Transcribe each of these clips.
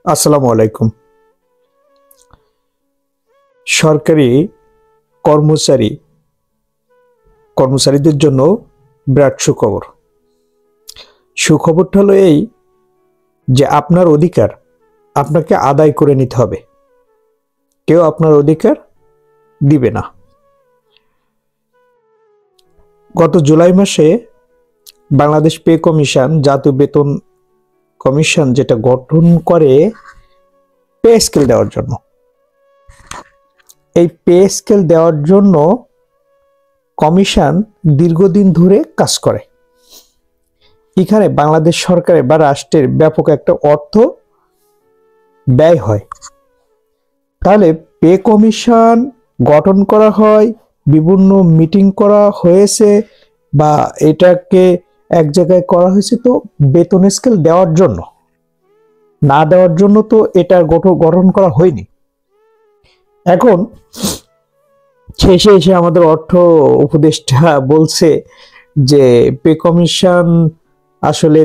আসসালামু আলাইকুম। সরকারি কর্মচারীদের জন্য বিরাট সুখবর। সুখবরটা হলো এই যে আপনার অধিকার আপনাকে আদায় করে নিতে হবে, কেউ আপনার অধিকার দিবে না। গত জুলাই মাসে বাংলাদেশ পে কমিশন, জাতীয় বেতন কমিশন, যেটা গঠন করে পে স্কেল দেওয়ার জন্য, এই পে স্কেল দেওয়ার জন্য কমিশন দীর্ঘদিন ধরে কাজ করে। এখানে বাংলাদেশ সরকারের বা রাষ্ট্রের ব্যাপক একটা অর্থ ব্যয় হয়। তাহলে পে কমিশন গঠন করা হয়, বিভিন্ন মিটিং করা হয়েছে বা এটাকে এক জায়গায় করা হয়েছে, তো বেতন স্কেল দেওয়ার জন্য, না দেওয়ার জন্য তো এটা গঠন করা হয়নি। এখন শেষে এসে আমাদের অর্থ উপদেষ্টা বলছে যে পে কমিশন আসলে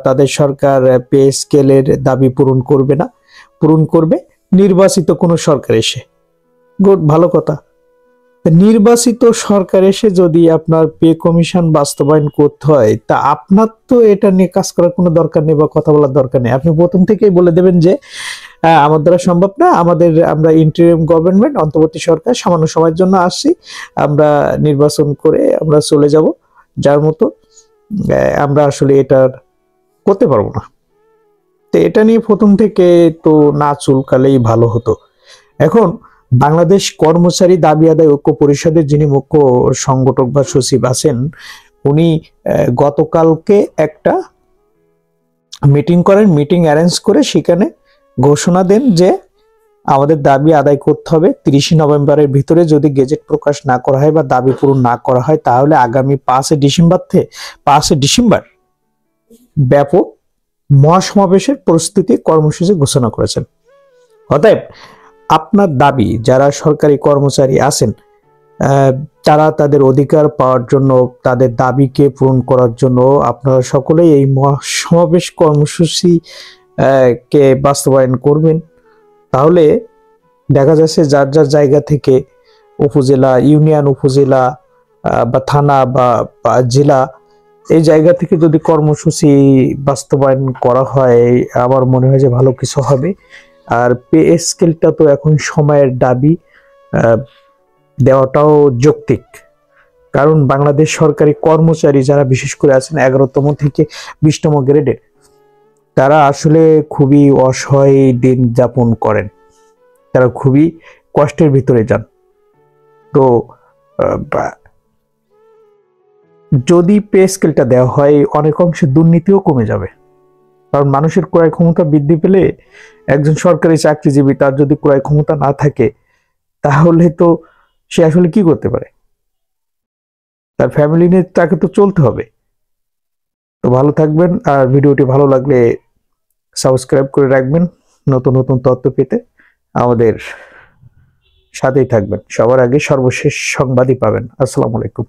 তাদের সরকার পে স্কেলের দাবি পূরণ করবে না, পূরণ করবে নির্বাচিত কোনো সরকার এসে। গুড, ভালো কথা। নির্বাচিত সরকার এসে যদি আপনার পে কমিশন বাস্তবায়ন করতে হয়, তা আপনার তো এটা নিয়ে কাজ করার কোনো দরকার নেই বা কথা বলার দরকার নেই। আপনি প্রথম থেকেই বলে দেবেন যে আমার দ্বারা সম্ভব না, আমরা ইন্টারিম গভর্নমেন্ট, অন্তর্বর্তী সরকার, সামান্য সময়ের জন্য আসছি, আমরা নির্বাচন করে আমরা চলে যাব, যার মতো আমরা আসলে এটা করতে পারবো না। তো এটা নিয়ে প্রথম থেকে তো না চুলকালেই ভালো হতো। এখন বাংলাদেশ কর্মচারী দাবি আদায় ঐক্য পরিষদের যিনি মুখ্য সংগঠক বা সচিব আছেন, উনি গতকালকে একটা মিটিং করেন, মিটিং অ্যারেঞ্জ করে সেখানে ঘোষণা দেন যে আমাদের দাবি আদায় করতে হবে। 30 নভেম্বরের ভিতরে যদি গেজেট প্রকাশ না করা হয় বা দাবি পূরণ না করা হয়, তাহলে আগামী 5 ডিসেম্বর ব্যাপক মহাসমাবেশের প্রস্তুতি কর্মসূচি ঘোষণা করেছেন। অতএব আপনার দাবি, যারা সরকারি কর্মচারী আছেন, তারা তাদের অধিকার পাওয়ার জন্য, তাদের দাবিকে পূরণ করার জন্য আপনারা সকলেই এই মহাসমাবেশ কর্মসূচি কে বাস্তবায়ন করবেন। তাহলে দেখা যাচ্ছে যার যার জায়গা থেকে, উপজেলা, ইউনিয়ন, উপজেলা বা থানা বা জেলা, এই জায়গা থেকে যদি কর্মসূচি বাস্তবায়ন করা হয়, আমার মনে হয় যে ভালো কিছু হবে। আর পে স্কেলটা তো এখন সময়ের দাবি, দেওয়াটাও যৌক্তিক। কারণ বাংলাদেশ সরকারি কর্মচারী যারা বিশেষ করে আছেন 11তম থেকে 20তম গ্রেডের, তারা আসলে খুবই অসহায় দিন যাপন করেন, তারা খুবই কষ্টের ভিতরে যান। তো যদি পে স্কেলটা দেওয়া হয়, অনেক অংশে দুর্নীতিও কমে যাবে। কারণ মানুষের ক্রয় ক্ষমতা বৃদ্ধি পেলে, একজন সরকারি চাকরিজীবী, তার যদি ক্রয় ক্ষমতা না থাকে, তাহলে তো সে আসলে কি করতে পারে? তার ফ্যামিলি নিয়ে তাকে তো চলতে হবে। তো ভালো থাকবেন, আর ভিডিওটি ভালো লাগলে সাবস্ক্রাইব করে রাখবেন। নতুন নতুন তথ্য পেতে আমাদের সাথেই থাকবেন। সবার আগে সর্বশেষ সংবাদই পাবেন। আসসালামু আলাইকুম।